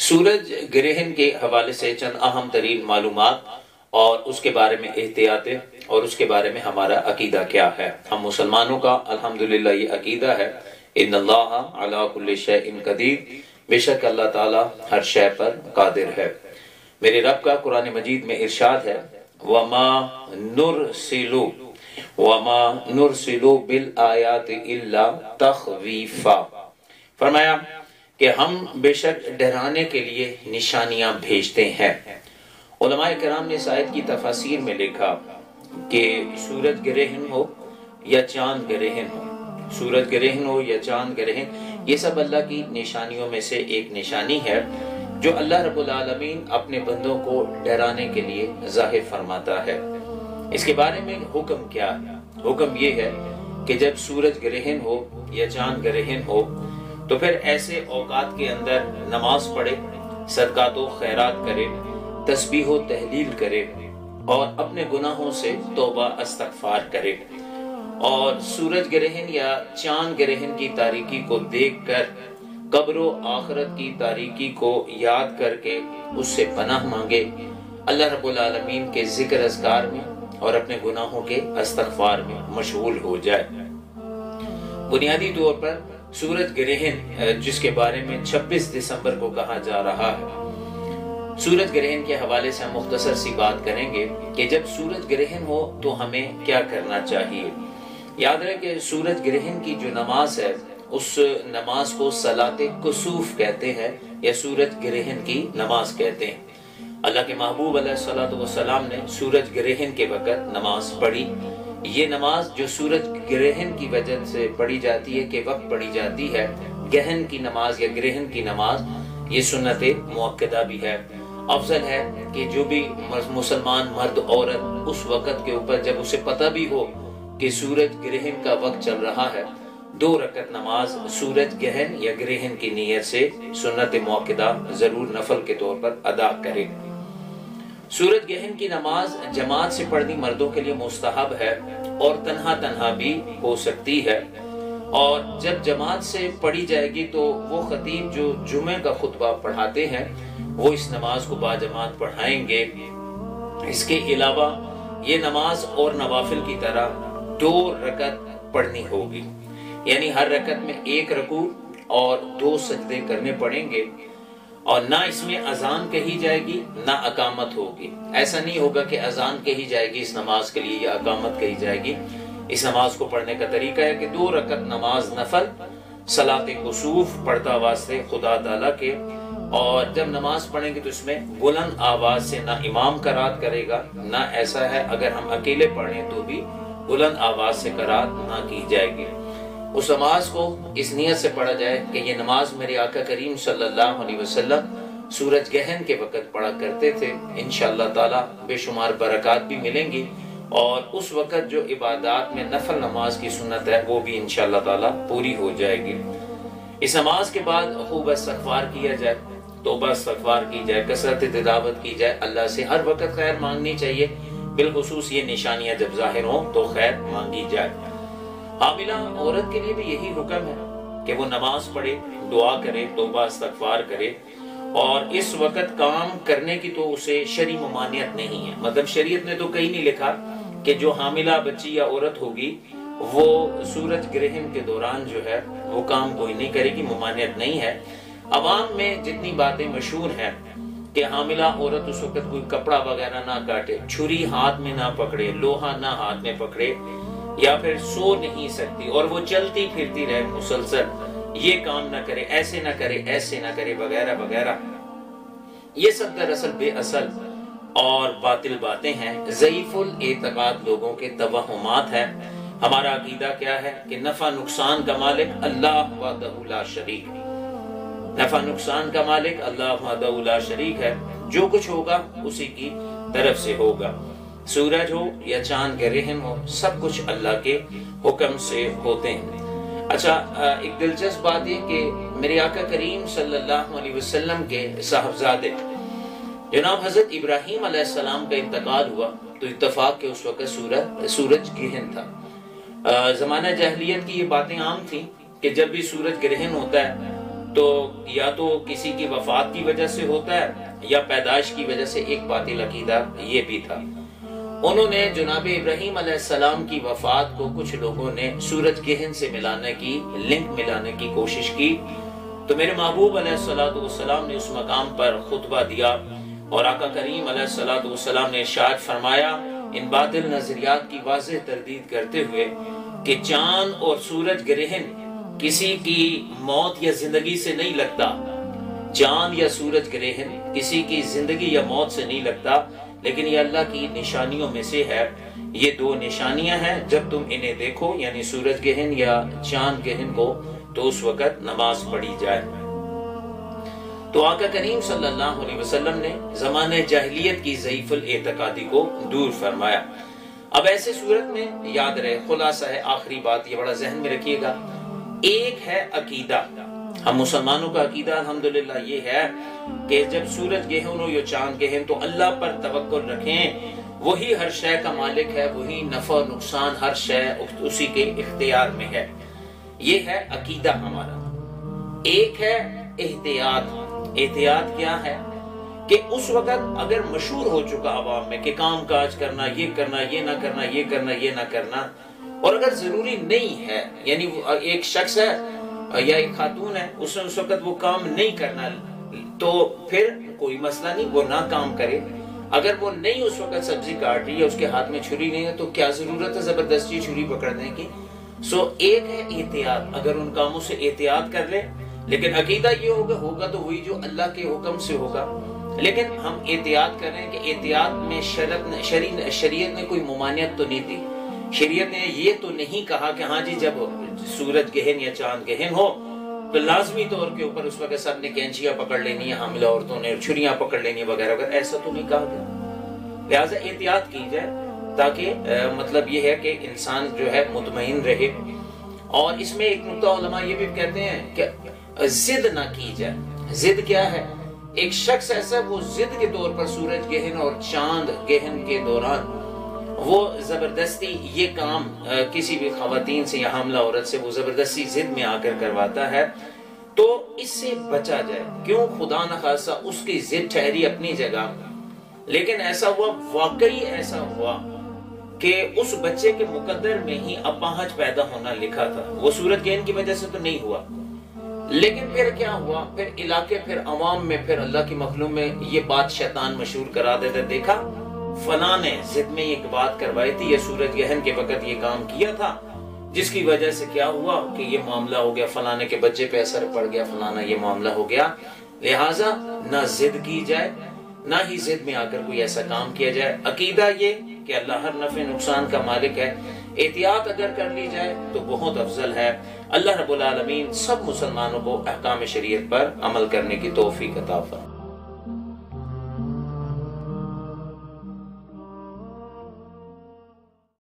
سورج گرہن کے حوالے سے چند اہم ترین معلومات اور اس کے بارے میں احتیاطیں اور اس کے بارے میں ہمارا عقیدہ کیا ہے۔ ہم مسلمانوں کا الحمدللہ یہ عقیدہ ہے، ان اللہ علی کل شیء قدیر، بے شک اللہ تعالی ہر شے پر قادر ہے۔ میرے رب کا قرآن مجید میں ارشاد ہے، وَمَا نُرْسِلُ بِالْآيَاتِ إِلَّا تَخْوِيفًا، فرمایا کہ ہم بے شک ڈرانے کے لیے نشانیاں بھیجتے ہیں۔ علماء کرام نے اس آیت کی تفاسیر میں لکھا کہ سورج گرہن ہو یا چاند گرہن ہو، سورج گرہن ہو یا چاند گرہن، یہ سب اللہ کی نشانیوں میں سے ایک نشانی ہے جو اللہ رب العالمین اپنے بندوں کو ڈرانے کے لیے ظاہر فرماتا ہے۔ اس کے بارے میں حکم کیا ہے؟ حکم یہ ہے کہ جب سورج گرہن ہو یا چاند گرہن ہو تو پھر ایسے اوقات کے اندر نماز پڑھے، صدقات و خیرات کرے، تسبیح و تحلیل کرے اور اپنے گناہوں سے توبہ استغفار کرے، اور سورج گرہن یا چاند گرہن کی تاریکی کو دیکھ کر قبر و آخرت کی تاریکی کو یاد کر کے اس سے پناہ مانگے، اللہ رب العالمین کے ذکر اذکار میں اور اپنے گناہوں کے استغفار میں مشغول ہو جائے۔ بنیادی طور پر سورج گرہن جس کے بارے میں 26 دسمبر کو کہا جا رہا ہے، سورج گرہن کے حوالے سے ہم مختصر سی بات کریں گے کہ جب سورج گرہن ہو تو ہمیں کیا کرنا چاہیے۔ یاد رہے کہ سورج گرہن کی جو نماز ہے اس نماز کو صلاۃ کسوف کہتے ہیں یا سورج گرہن کی نماز کہتے ہیں۔ اللہ کے محبوب علیہ الصلوۃ والسلام نے سورج گرہن کے وقت نماز پڑھی۔ یہ نماز جو سورج گرہن کی وجہ سے پڑھی جاتی ہے کہ وقت پڑھی جاتی ہے، گہن کی نماز یا گرہن کی نماز، یہ سنت مؤکدہ بھی ہے۔ افضل ہے کہ جو بھی مسلمان مرد عورت اس وقت کے اوپر جب اسے پتہ بھی ہو کہ سورج گرہن کا وقت چل رہا ہے، 2 رکعت نماز سورج گہن یا گرہن کی نیت سے سنت مؤکدہ ضرور نفل کے طور پر ادا کرے۔ سورج گہن کی نماز جماعت سے پڑھنی مردوں کے لیے مستحب ہے اور تنہا بھی ہو سکتی ہے، اور جب جماعت سے پڑھی جائے گی تو وہ خطیب جو جمعہ کا خطبہ پڑھاتے ہیں وہ اس نماز کو باجماعت پڑھائیں گے۔ اس کے علاوہ یہ نماز اور نوافل کی طرح 2 رکعت پڑھنی ہوگی، یعنی ہر رکعت میں 1 رکوع اور 2 سجدے کرنے پڑیں گے، اور نہ اس میں اذان کہی جائے گی نہ اقامت ہوگی۔ ایسا نہیں ہوگا کہ اذان کہی جائے گی اس نماز کے لیے یا اقامت کہی جائے گی۔ اس نماز کو پڑھنے کا طریقہ ہے کہ 2 رکعت نماز نفل صلاۃ کسوف پڑھتا واسطے خدا تعالیٰ کے، اور جب نماز پڑھیں گے تو اس میں بلند آواز سے نہ امام قرات کرے گا، نہ ایسا ہے اگر ہم اکیلے پڑھیں تو بھی بلند آواز سے قرات نہ کی جائے گی۔ اس نماز کو اس نیت سے پڑھا جائے کہ یہ نماز میرے آقا کریم صلی اللہ علیہ وسلم سورج گہن کے وقت پڑھا کرتے تھے، انشاءاللہ تعالی بے شمار برکات بھی ملیں گی، اور اس وقت جو عبادات میں نفل نماز کی سنت ہے وہ بھی انشاءاللہ تعالی پوری ہو جائے گی۔ اس نماز کے بعد خوب استغفار کیا جائے، توبہ استغفار کی جائے، کثرت تلاوت کی جائے، اللہ سے ہر وقت خیر مانگنی چاہیے، بالخصوص یہ نشانیاں جب ظاہر ہوں تو خیر مانگی جائے۔ حاملہ عورت کے لیے بھی یہی حکم ہے کہ وہ نماز پڑھے، دعا کرے، توبہ استغفار کرے، اور اس وقت کام کرنے کی تو اسے شرعی ممانعت نہیں ہے۔ مطلب شریعت نے تو کہیں نہیں لکھا کہ جو حاملہ بچی یا عورت ہوگی وہ سورج گرہن کے دوران جو ہے وہ کام کوئی نہیں کرے گی، ممانعت نہیں ہے۔ عوام میں جتنی باتیں مشہور ہیں کہ حاملہ عورت اس وقت کوئی کپڑا وغیرہ نہ کاٹے، چھری ہاتھ میں نہ پکڑے، لوہا نہ ہاتھ میں پکڑے، یا پھر سو نہیں سکتی اور وہ چلتی پھرتی رہے مسلسل، یہ کام نہ کرے، ایسے نہ کرے، ایسے نہ کرے، وغیرہ وغیرہ، یہ سب دراصل بے اصل اور باطل باتیں ہیں، ضعیف الاعتقاد لوگوں کے توہمات ہیں۔ ہمارا عقیدہ کیا ہے کہ نفع نقصان کا مالک اللہ وحدہ لا شریک، نفع نقصان کا مالک اللہ وحدہ لا شریک ہے، جو کچھ ہوگا اسی کی طرف سے ہوگا، سورج ہو یا چاند گرہن ہو، سب کچھ اللہ کے حکم سے ہوتے ہیں۔ اچھا، ایک دلچسپ بات یہ کہ میرے آقا کریم صلی اللہ علیہ وسلم کے صاحبزادے جناب حضرت ابراہیم علیہ السلام کا انتقال ہوا تو اتفاق کے اس وقت سورج گرہن تھا۔ زمانہ جاہلیت کی یہ باتیں عام تھیں کہ جب بھی سورج گرہن ہوتا ہے تو یا تو کسی کی وفات کی وجہ سے ہوتا ہے یا پیدائش کی وجہ سے، ایک باطل عقیدہ یہ بھی تھا۔ انہوں نے جناب ابراہیم علیہ السلام کی وفات کو کچھ لوگوں نے سورج گہن سے ملانے کی، لنک ملانے کی کوشش کی، تو میرے محبوب علیہ السلام نے اس مقام پر خطبہ دیا اور آقا کریم علیہ السلام نے ارشاد فرمایا ان باطل نظریات کی واضح تردید کرتے ہوئے کہ چاند اور سورج گرہن کسی کی موت یا زندگی سے نہیں لگتا، چاند یا سورج گرہن کسی کی زندگی یا موت سے نہیں لگتا، لیکن یہ اللہ کی نشانیوں میں سے ہے۔ یہ دو نشانیاں ہیں، جب تم انہیں دیکھو یعنی سورج گہن یا چاند گہن کو تو اس وقت نماز پڑھی جائے۔ تو آقا کریم صلی اللہ علیہ وسلم نے زمانہ جاہلیت کی ضعیف الاعتقادی کو دور فرمایا۔ اب ایسے صورت میں یاد رہے، خلاصہ ہے، آخری بات یہ بڑا ذہن میں رکھیے گا، ایک ہے عقیدہ۔ ہم مسلمانوں کا عقیدہ الحمدللہ یہ ہے کہ جب سورج گہن ہو یا چاند گہن تو اللہ پر توکل رکھیں، وہی ہر شے کا مالک ہے، وہی نفع و نقصان ہر شے اسی کے اختیار میں ہے۔ یہ ہے عقیدہ ہمارا۔ ایک ہے احتیاط۔ احتیاط کیا ہے کہ اس وقت اگر مشہور ہو چکا عوام میں کہ کام کاج کرنا، یہ کرنا، یہ نہ کرنا، یہ کرنا، یہ نہ کرنا، اور اگر ضروری نہیں ہے، یعنی ایک شخص ہے یا ایک خاتون ہے، اس نے اس وقت وہ کام نہیں کرنا، تو پھر کوئی مسئلہ نہیں، وہ نہ کام کرے۔ اگر وہ نہیں اس وقت سبزی کاٹ رہی ہے، اس کے ہاتھ میں چھری نہیں ہے، تو کیا ضرورت ہے زبردستی چھری پکڑنے کی؟ ایک ہے احتیاط، اگر ان کاموں سے احتیاط کر لے، لیکن عقیدہ یہ ہوگا تو وہی جو اللہ کے حکم سے ہوگا۔ لیکن ہم احتیاط کر رہے ہیں کہ احتیاط میں شریعت نے کوئی ممانعت تو نہیں دی، شریعت نے یہ تو نہیں کہا کہ ہاں جی جب سورج گہن یا چاند گہن ہو تو لازمی طور کے اوپر اس وقت سب نے کینچیاں پکڑ لینی ہے، حاملہ عورتوں نے چھریاں پکڑ لینی ہے وغیرہ وغیرہ، ایسا تو نہیں کہا گیا۔ لہٰذا احتیاط کی جائے تاکہ مطلب یہ ہے کہ انسان جو ہے مطمئن رہے۔ اور اس میں ایک نقطہ علماء یہ بھی کہتے ہیں کہ ضد نہ کی جائے۔ ضد کیا ہے؟ ایک شخص ایسا وہ ضد کے طور پر سورج گہن اور چاند گہن کے دوران وہ زبردستی یہ کام کسی بھی خواتین سے یا حاملہ عورت سے وہ زبردستی ضد میں آ کر کرواتا ہے، تو اس سے بچا جائے۔ کیوں؟ خدا نخواستہ اس کی ضد ٹھہری اپنی جگہ، لیکن ایسا ہوا، واقعی ایسا ہوا کہ اس بچے کے مقدر میں ہی اپاہج پیدا ہونا لکھا تھا، وہ سورج گہن کی وجہ سے تو نہیں ہوا، لیکن پھر کیا ہوا، پھر علاقے، پھر عوام میں، پھر اللہ کی مخلوق میں یہ بات شیطان مشہور کرا دیتا، دیکھا فلاں نے ضد میں ایک بات کروائی تھی، یہ سورج گہن کے وقت یہ کام کیا تھا، جس کی وجہ سے کیا ہوا کہ یہ معاملہ ہو گیا، فلانے کے بچے پہ اثر پڑ گیا، فلانا یہ معاملہ ہو گیا۔ لہٰذا نہ ضد کی جائے، نہ ہی ضد میں آ کر کوئی ایسا کام کیا جائے۔ عقیدہ یہ کہ اللہ ہر نفع نقصان کا مالک ہے، احتیاط اگر کر لی جائے تو بہت افضل ہے۔ اللہ رب العالمین سب مسلمانوں کو احکام شریعت پر عمل کرنے کی توفیق عطا فرمائے۔